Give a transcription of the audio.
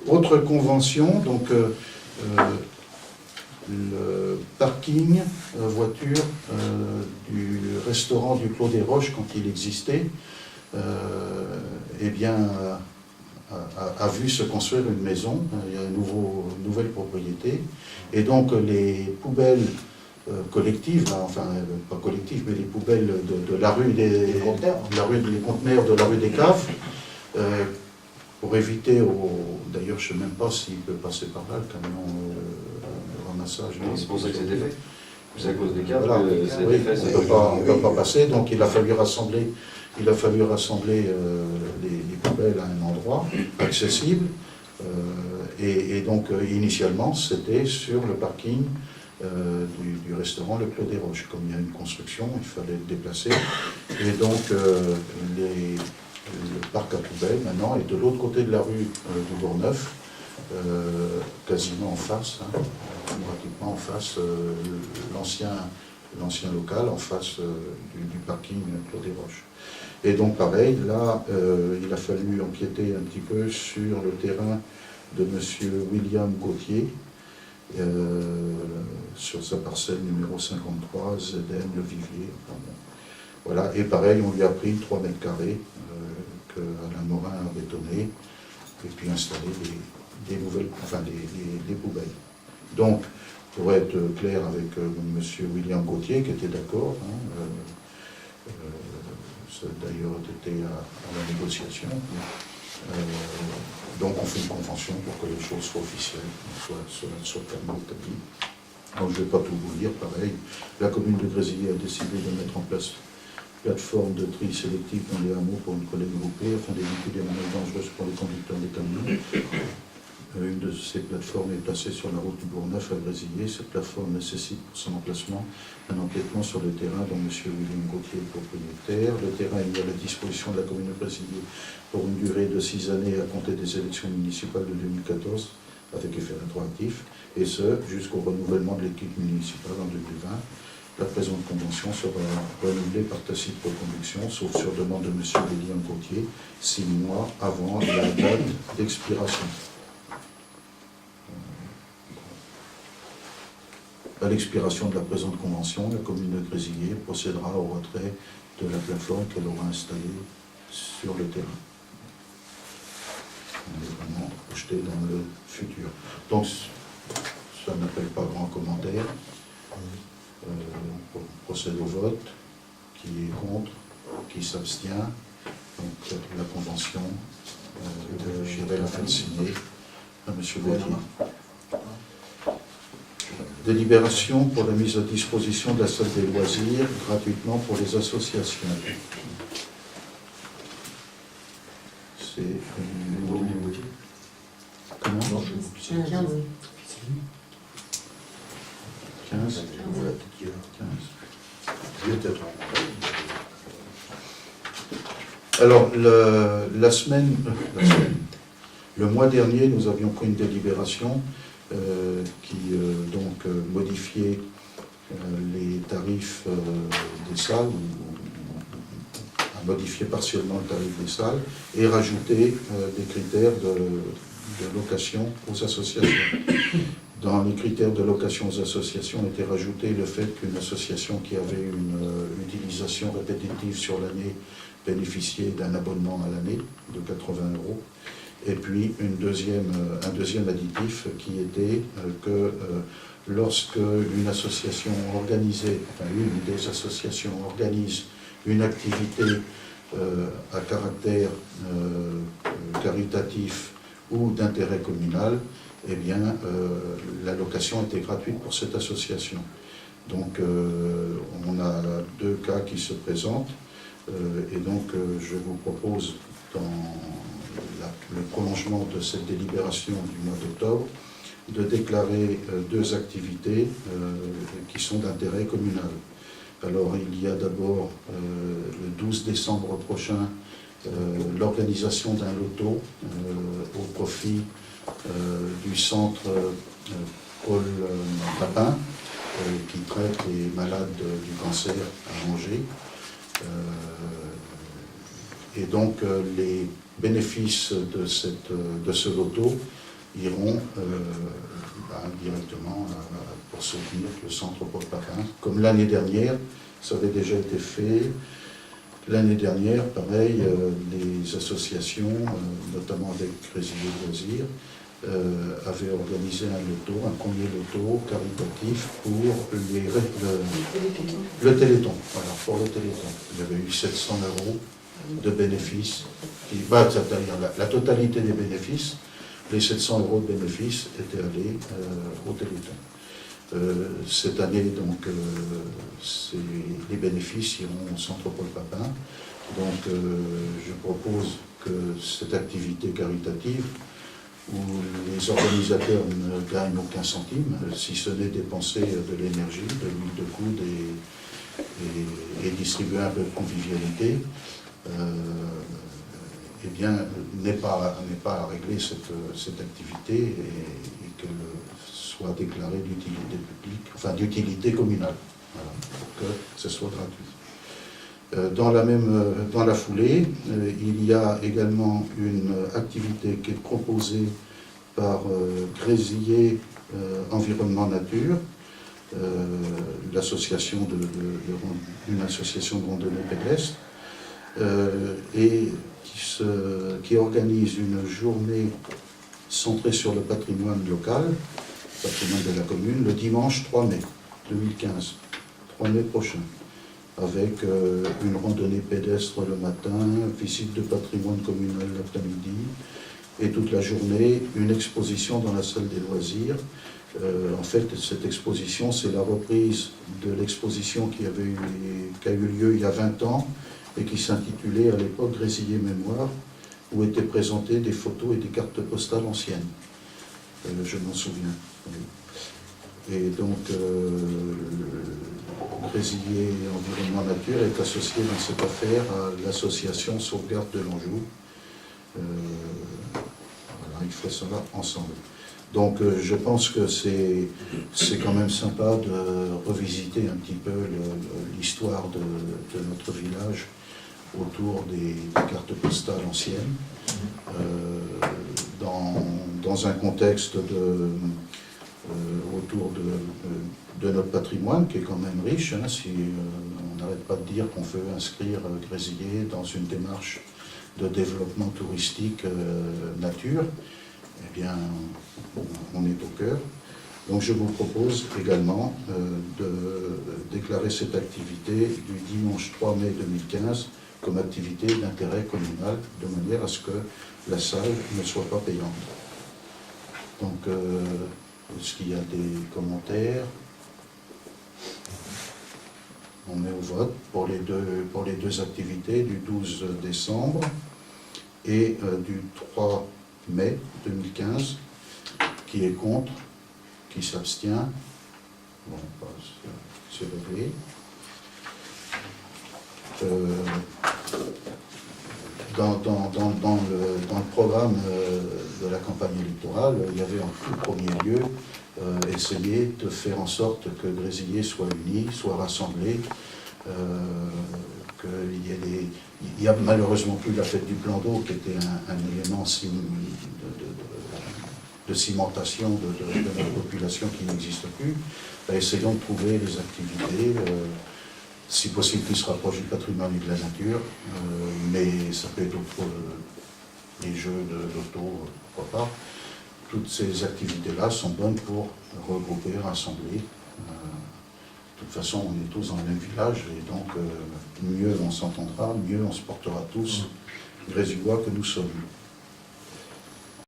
Autre convention, donc le parking voiture du restaurant du Clos des Roches, quand il existait, eh bien, a vu se construire une maison. Il y a une nouvelle propriété, et donc les poubelles collectives, enfin pas collectives, mais les poubelles de la rue des conteneurs, les conteneurs de la rue des Caves, pour éviter d'ailleurs je ne sais même pas s'il peut passer par là, le camion ramassage. C'est pour ça que c'était fait. C'est à cause des caves. Voilà, oui, on ne peut pas passer, donc il a fallu rassembler les poubelles à un endroit accessible, et donc initialement c'était sur le parking du restaurant Le Clos des Roches. Comme il y a une construction, il fallait le déplacer, et donc le parc à poubelles maintenant est de l'autre côté de la rue du Bourgneuf, quasiment en face, pratiquement en face, l'ancien local, en face du parking Clos des Roches. Et donc pareil, là, il a fallu empiéter un petit peu sur le terrain de M. William Gauthier, sur sa parcelle numéro 53, ZN, le Vivier. Enfin, bon. Voilà, et pareil, on lui a pris 3 mètres carrés que Alain Morin a bétonné, et puis installé des nouvelles, enfin des poubelles. Donc, pour être clair avec M. William Gauthier, qui était d'accord, ça a d'ailleurs été à la négociation, donc on fait une convention pour que les choses soient officielles, soient clairement établies. Donc je ne vais pas tout vous lire, pareil. La commune de Grésivy a décidé de mettre en place une plateforme de tri sélectif dans les hameaux pour une collecte groupée afin d'éviter des manœuvres dangereuses pour les conducteurs des camions. Une de ces plateformes est placée sur la route du Bourgneuf à Grésivy. Cette plateforme nécessite pour son emplacement un empiètement sur le terrain dont M. William Gauthier est propriétaire. Le terrain est mis à la disposition de la commune de Grésivy pour une durée de 6 années à compter des élections municipales de 2014 avec effet rétroactif, et ce jusqu'au renouvellement de l'équipe municipale en 2020. La présente convention sera renouvelée par tacite reconduction, sauf sur demande de M. William Gauthier, 6 mois avant la date d'expiration. À l'expiration de la présente convention, la commune de Grésivy procédera au retrait de la plateforme qu'elle aura installée sur le terrain. On est vraiment projeté dans le futur. Donc, ça n'appelle pas grand commentaire. On procède au vote. Qui est contre? Qui s'abstient? Donc, la convention, j'irai la faire signer à M. Gauthier. Délibération pour la mise à disposition de la salle des loisirs gratuitement pour les associations. C'est comment? 15. Alors, le mois dernier, nous avions pris une délibération qui modifiait les tarifs des salles, a modifié partiellement le tarif des salles, et rajouté des critères de location aux associations. Dans les critères de location aux associations était rajouté le fait qu'une association qui avait une utilisation répétitive sur l'année bénéficiait d'un abonnement à l'année de 80 €. Et puis un deuxième additif qui était que lorsque une association organisée, enfin une des associations organise une activité à caractère caritatif ou d'intérêt communal, eh bien la location était gratuite pour cette association. Donc on a 2 cas qui se présentent, et donc je vous propose dans le prolongement de cette délibération du mois d'octobre, de déclarer 2 activités qui sont d'intérêt communal. Alors il y a d'abord le 12 décembre prochain l'organisation d'un loto au profit du centre Paul Papin qui traite les malades du cancer à Angers. Et donc les bénéfices de ce loto iront directement pour soutenir le centre Paul Papin. Comme l'année dernière, ça avait déjà été fait. L'année dernière, pareil, les associations, notamment avec Grésillé Loisirs, avaient organisé un premier loto caritatif pour le Téléthon. Voilà, pour le Téléthon. Il y avait eu 700 € de bénéfices. C'est-à-dire la totalité des bénéfices, les 700 € de bénéfices étaient allés au Téléthon. Cette année, donc, les bénéfices iront au centre Paul Papin. Donc, je propose que cette activité caritative, où les organisateurs ne gagnent aucun centime, si ce n'est dépenser de l'énergie, de l'huile de coude et distribuer un peu de convivialité, eh bien, n'est pas à régler cette activité et que soit déclarée d'utilité publique, enfin d'utilité communale, voilà, pour que ce soit gratuit. Dans la foulée, il y a également une activité qui est proposée par Grésillé Environnement Nature, l'association une association de randonnée pédestre, et qui organise une journée centrée sur le patrimoine local, patrimoine de la commune, le dimanche 3 mai 2015, 3 mai prochain, avec une randonnée pédestre le matin, visite de patrimoine communal l'après-midi, et toute la journée, une exposition dans la salle des loisirs. En fait, cette exposition, c'est la reprise de l'exposition qui a eu lieu il y a 20 ans, et qui s'intitulait à l'époque Grésillé Mémoire, où étaient présentées des photos et des cartes postales anciennes. Je m'en souviens. Et donc, Grésillé Environnement Nature est associé dans cette affaire à l'association Sauvegarde de l'Anjou. Voilà, ils font ça ensemble. Donc, je pense que c'est quand même sympa de revisiter un petit peu l'histoire de notre village autour des cartes postales anciennes, dans un contexte autour de notre patrimoine qui est quand même riche. Hein, si on n'arrête pas de dire qu'on veut inscrire Grésillé dans une démarche de développement touristique nature, eh bien, on est au cœur. Donc je vous propose également de déclarer cette activité du dimanche 3 mai 2015 comme activité d'intérêt communal, de manière à ce que la salle ne soit pas payante. Donc, est-ce qu'il y a des commentaires? On met au vote pour les deux activités du 12 décembre et du 3 mai 2015. Qui est contre? Qui s'abstient? Bon, c'est réglé. Dans le programme de la campagne électorale, il y avait en tout premier lieu essayer de faire en sorte que Grésillé soit uni, soit rassemblé, il y a malheureusement plus la fête du plan d'eau qui était un élément de cimentation de notre population qui n'existe plus. Essayons de trouver des activités, si possible qui se rapprochent du patrimoine et de la nature, mais ça peut être les jeux de l'auto, pourquoi pas. Toutes ces activités-là sont bonnes pour regrouper, rassembler. De toute façon, on est tous dans le même village, et donc mieux on s'entendra, mieux on se portera tous grésillois que nous sommes.